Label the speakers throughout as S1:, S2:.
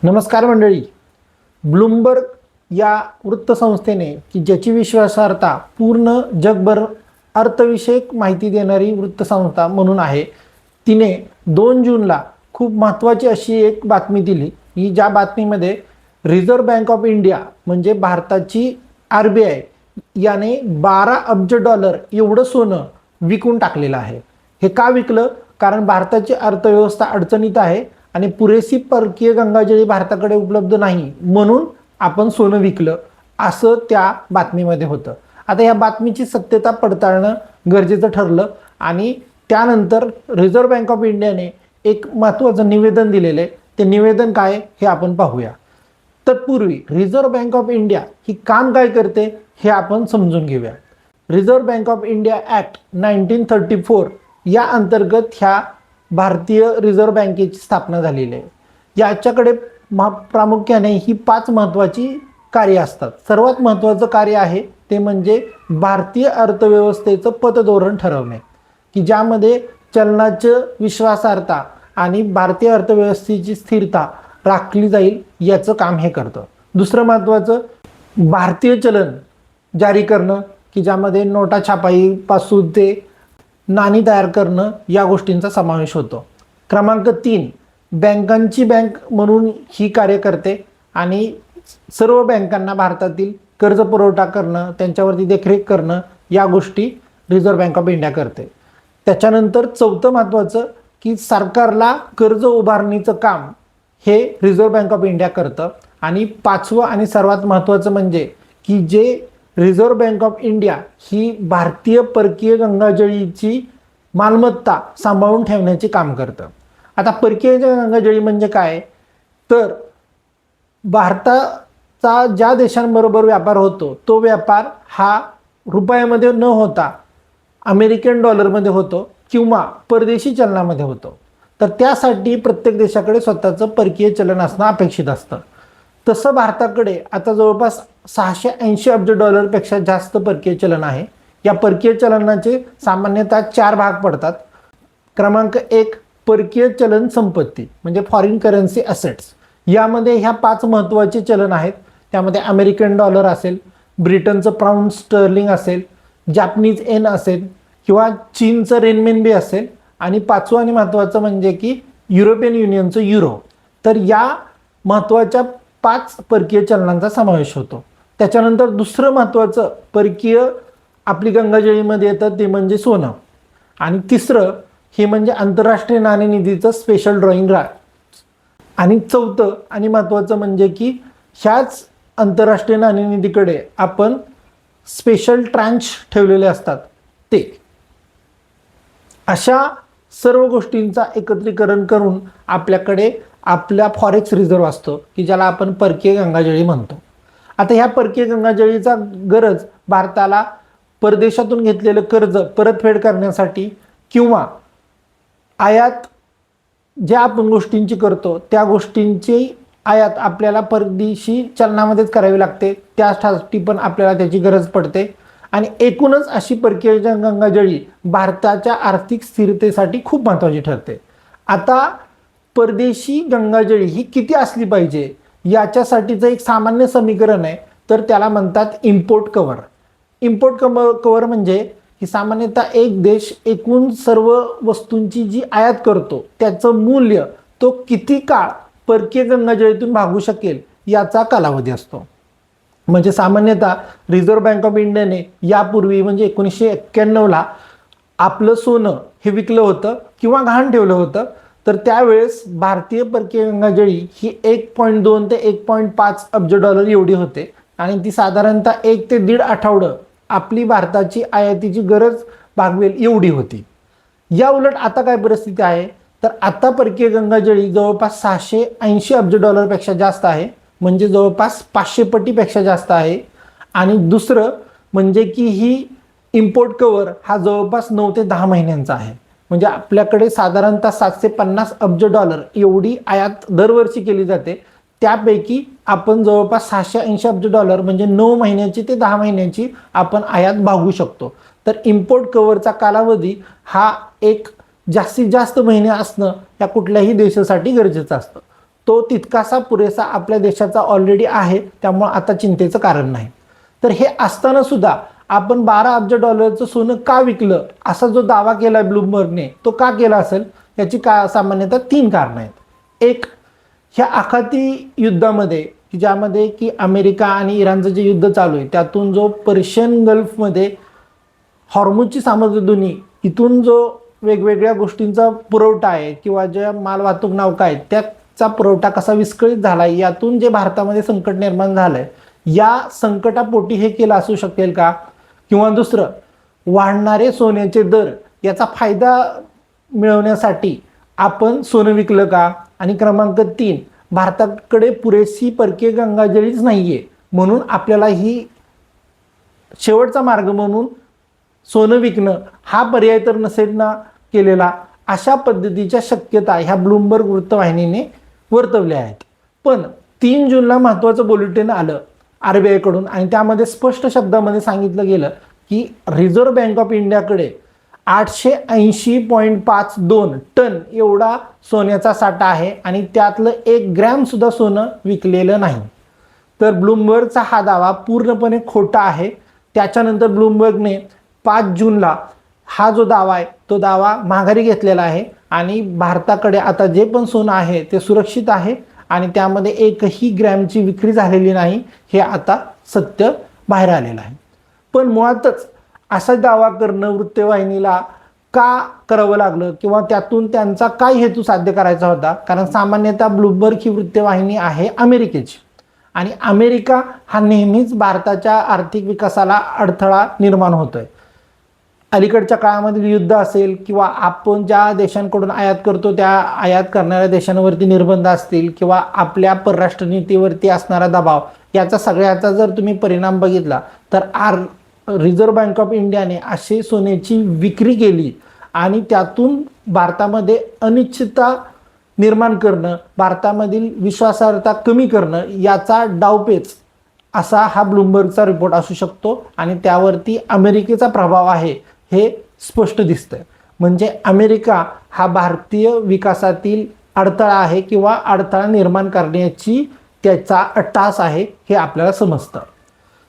S1: नमस्कार मंडळी. ब्लूमबर्ग या वृत्तसंस्थेने की ज्याची विश्वासार्हता पूर्ण जगभर अर्थविषयक माहिती देणारी वृत्तसंस्था म्हणून आहे, तिने 2 जूनला खूप महत्त्वाची अशी एक बातमी दिली की ज्या बातमीमध्ये रिझर्व्ह बँक ऑफ इंडिया म्हणजे भारताची RBI याने $12 अब्ज एवढं सोनं विकून टाकलेलं आहे. हे का विकलं? कारण भारताची अर्थव्यवस्था अडचणीत आहे आणि पुरेशी परकीय गंगाजळी भारताकडे उपलब्ध नाही, म्हणून आपण सोनं विकलं असं त्या बातमीमध्ये होतं. आता या बातमीची सत्यता पडताळणं गरजेचं ठरलं आणि त्यानंतर रिझर्व्ह बँक ऑफ इंडियाने एक महत्त्वाचं निवेदन दिलेलं आहे. ते निवेदन काय हे आपण पाहूया. तत्पूर्वी रिझर्व्ह बँक ऑफ इंडिया ही काम काय करते हे आपण समजून घेऊया. Reserve bank of India act 1934 या अंतर्गत ह्या भारतीय रिझर्व्ह बँकेची स्थापना झालेली आहे. याच्याकडे प्रामुख्याने ही 5 महत्त्वाची कार्य असतात. सर्वात महत्त्वाचं कार्य आहे ते म्हणजे भारतीय अर्थव्यवस्थेचं पतधोरण ठरवणे, की ज्यामध्ये चलनाचं विश्वासार्हता आणि भारतीय अर्थव्यवस्थेची स्थिरता राखली जाईल याचं काम हे करतं. दुसरं महत्त्वाचं भारतीय चलन जारी करणं, की ज्यामध्ये नोटा छापाईपासून ते नाणी तयार करणं या गोष्टींचा समावेश होतो. क्रमांक 3 बँकांची बँक म्हणून ही कार्य करते आणि सर्व बँकांना भारतातील कर्ज पुरवठा करणं, त्यांच्यावरती देखरेख करणं या गोष्टी रिझर्व्ह बँक ऑफ इंडिया करते. त्याच्यानंतर चौथं महत्त्वाचं की सरकारला कर्ज उभारणीचं काम हे रिझर्व्ह बँक ऑफ इंडिया करतं. आणि 5वं आणि सर्वात महत्त्वाचं म्हणजे की जे रिझर्व्ह बँक ऑफ इंडिया ही भारतीय परकीय गंगाजळीची मालमत्ता सांभाळून ठेवण्याचे काम करतं. आता परकीय गंगाजळी म्हणजे काय, तर भारताचा ज्या देशांबरोबर व्यापार होतो तो व्यापार हा रुपयामध्ये न होता अमेरिकन डॉलरमध्ये होतो किंवा परदेशी चलनामध्ये होतो. तर त्यासाठी प्रत्येक देशाकडे स्वतःचं परकीय चलन असणं अपेक्षित असतं. तसं भारताकडे आता जवळपास $680 अब्ज पेक्षा जास्त परकीय चलन आहे. या परकीय चलनाचे सामान्यतः 4 भाग पडतात. क्रमांक 1 परकीय चलन संपत्ती म्हणजे फॉरेन करन्सी असेट्स. यामध्ये ह्या 5 महत्त्वाचे चलन आहेत. त्यामध्ये अमेरिकन डॉलर असेल, ब्रिटनचं पाऊंड स्टर्लिंग असेल, जॅपनीज येन असेल किंवा चीनचं रेनमिनबी असेल आणि 5वं आणि महत्त्वाचं म्हणजे की युरोपियन युनियनचं युरो. तर या महत्त्वाच्या 5 परकीय चलनांचा समावेश होतो. त्याच्यानंतर दुसरं महत्त्वाचं परकीय आपली गंगाजळीमध्ये येतं ते म्हणजे सोनं. आणि तिसरं हे म्हणजे आंतरराष्ट्रीय नाणेनिधीचं स्पेशल ड्रॉइंग राईट्स. आणि चौथं आणि महत्त्वाचं म्हणजे की ह्याच आंतरराष्ट्रीय नाणेनिधीकडे आपण स्पेशल ट्रांच ठेवलेले असतात ते. अशा सर्व गोष्टींचा एकत्रीकरण करून आपल्याकडे आपला फॉरेक्स रिझर्व्ह असतो, की ज्याला आपण परकीय गंगाजळी म्हणतो. आता ह्या परकीय गंगाजळीचा गरज भारताला परदेशातून घेतलेलं कर्ज परतफेड करण्यासाठी किंवा आयात ज्या आपण गोष्टींची करतो त्या गोष्टींची आयात आपल्याला परदेशी चलनामध्येच करावी लागते, त्यासाठी पण आपल्याला त्याची गरज पडते. आणि एकूणच अशी परकीय गंगाजळी भारताच्या आर्थिक स्थिरतेसाठी खूप महत्त्वाची ठरते. आता परदेशी गंगाजळी ही किती असली पाहिजे याच्यासाठीचं एक सामान्य समीकरण आहे, तर त्याला म्हणतात इम्पोर्ट कव्हर. इम्पोर्ट कव्हर म्हणजे की सामान्यतः एक देश एकूण सर्व वस्तूंची जी आयात करतो त्याचं मूल्य तो किती काळ परकीय गंगाजळीतून भागू शकेल याचा कालावधी असतो. म्हणजे सामान्यतः रिझर्व्ह बँक ऑफ इंडियाने यापूर्वी म्हणजे 1991ला आपलं सोनं हे विकलं होतं किंवा गहाण ठेवलं होतं. तर त्यावेळेस भारतीय परकीय गंगाजळी ही 1.2 ते 1.5 अब्ज एवढी होते आणि ती साधारणतः 1 ते 1.5 आठवडं आपली भारताची आयातीची गरज भागवेल एवढी होती. या उलट आता काय परिस्थिती आहे, तर आता परकीय गंगाजळी जवळपास $680 अब्ज पेक्षा जास्त आहे, म्हणजे जवळपास 500 पटीपेक्षा जास्त आहे. आणि दुसरं म्हणजे की ही इम्पोर्ट कव्हर हा जवळपास 9 ते 10 महिन्यांचा आहे. म्हणजे आपल्याकडे साधारणतः $750 अब्ज एवढी आयात दरवर्षी केली जाते. त्यापैकी आपण जवळपास $680 अब्ज म्हणजे 9 महिन्याची ते 10 महिन्याची आपण आयात भागू शकतो. तर इम्पोर्ट कव्हरचा कालावधी हा एक जास्तीत जास्त महिने असणं या कुठल्याही देशासाठी गरजेचं असतं. तो तितकासा पुरेसा आपल्या देशाचा ऑलरेडी आहे, त्यामुळे आता चिंतेचं कारण नाही. तर हे असताना सुद्धा आपण 12 अब्ज डॉलरचं सोनं का विकलं असा जो दावा केला ब्लूमबर्गने, तो का केला असेल याची सामान्यतः 3 कारणं आहेत. एक, ह्या आखाती युद्धामध्ये ज्यामध्ये की अमेरिका आणि इराणचं जे युद्ध चालू आहे त्यातून जो पर्शियन गल्फमध्ये हॉर्मुजची सामुद्रधुनी इथून जो वेगवेगळ्या गोष्टींचा पुरवठा आहे किंवा ज्या मालवाहतूक नौका आहेत त्याचा पुरवठा कसा विस्कळीत झाला, यातून जे भारतामध्ये संकट निर्माण झालंय, या संकटापोटी हे केलं असू शकेल का? किंवा दुसरं, वाढणारे सोन्याचे दर याचा फायदा मिळवण्यासाठी आपण सोनं विकलं का? आणि क्रमांक 3, भारताकडे पुरेशी परकीय गंगाजळीच नाहीये म्हणून आपल्याला ही शेवटचा मार्ग म्हणून सोनं विकणं हा पर्याय तर नसेल ना केलेला, अशा पद्धतीच्या शक्यता ह्या ब्लूमबर्ग वृत्तवाहिनीने वर्तवल्या आहेत. पण 3 जूनला महत्त्वाचं बुलेटिन आलं RBI कडून आणि त्यामध्ये स्पष्ट शब्दामध्ये सांगितलं गेलं की रिझर्व्ह बँक ऑफ इंडियाकडे 880.52 टन एवढा सोन्याचा साठा आहे आणि त्यातलं 1 ग्रॅम सुद्धा सोनं विकलेलं नाही. तर ब्लूमबर्गचा हा दावा पूर्णपणे खोटा आहे. त्याच्यानंतर ब्लूमबर्गने 5 जूनला हा जो दावा आहे तो दावा माघारी घेतलेला आहे आणि भारताकडे आता जे पण सोनं आहे ते सुरक्षित आहे आणि त्यामध्ये 1ही ग्रॅमची विक्री झालेली नाही, हे आता सत्य बाहेर आलेलं आहे. पण मुळातच असा दावा करणं वृत्तवाहिनीला का करावं लागलं किंवा त्यातून त्यांचा काय हेतू साध्य करायचा होता? कारण सामान्यतः ब्लूमबर्ग ही वृत्तवाहिनी आहे अमेरिकेची आणि अमेरिका हा नेहमीच भारताच्या आर्थिक विकासाला अडथळा निर्माण होतोय. अलीकडच्या काळामधील युद्ध असेल किंवा आपण ज्या देशांकडून आयात करतो त्या आयात करणाऱ्या देशांवरती निर्बंध असतील किंवा आपल्या परराष्ट्र नीतीवरती असणारा दबाव, याचा सगळ्याचा जर तुम्ही परिणाम बघितला तर रिझर्व्ह बँक ऑफ इंडियाने अशी सोन्याची विक्री केली आणि त्यातून भारतामध्ये अनिश्चितता निर्माण करणं, भारतामधील विश्वासार्हता कमी करणं, याचा डावपेच असा हा ब्लूमबर्गचा रिपोर्ट असू शकतो आणि त्यावरती अमेरिकेचा प्रभाव आहे हे स्पष्ट दिसतंय. म्हणजे अमेरिका हा भारतीय विकासातील अडथळा आहे किंवा अडथळा निर्माण करण्याची त्याचा अट्टहास आहे हे आपल्याला समजतं.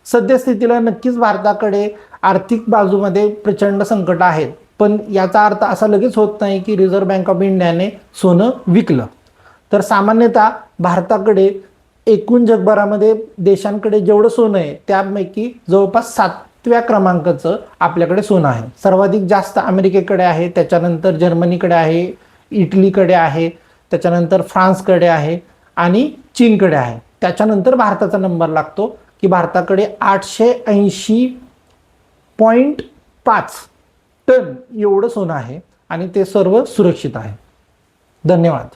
S1: सद्यस्थितीला नक्कीच भारताकडे आर्थिक बाजूमध्ये प्रचंड संकट आहेत, पण याचा अर्थ असा लगेच होत नाही की रिझर्व्ह बँक ऑफ इंडियाने सोनं विकलं. तर सामान्यतः भारताकडे एकूण जगभरामध्ये देशांकडे जेवढं सोनं आहे त्यापैकी जवळपास 7व्या क्रमांकाचं आपल्याकडे सोनं आहे. सर्वाधिक जास्त अमेरिकेकडे आहे, त्याच्यानंतर जर्मनीकडे आहे, इटलीकडे आहे, त्याच्यानंतर फ्रान्सकडे आहे आणि चीनकडे आहे. त्याच्यानंतर भारताचा नंबर लागतो की भारताकडे 880.5 टन एवढं सोनं आहे आणि ते सर्व सुरक्षित आहे. धन्यवाद.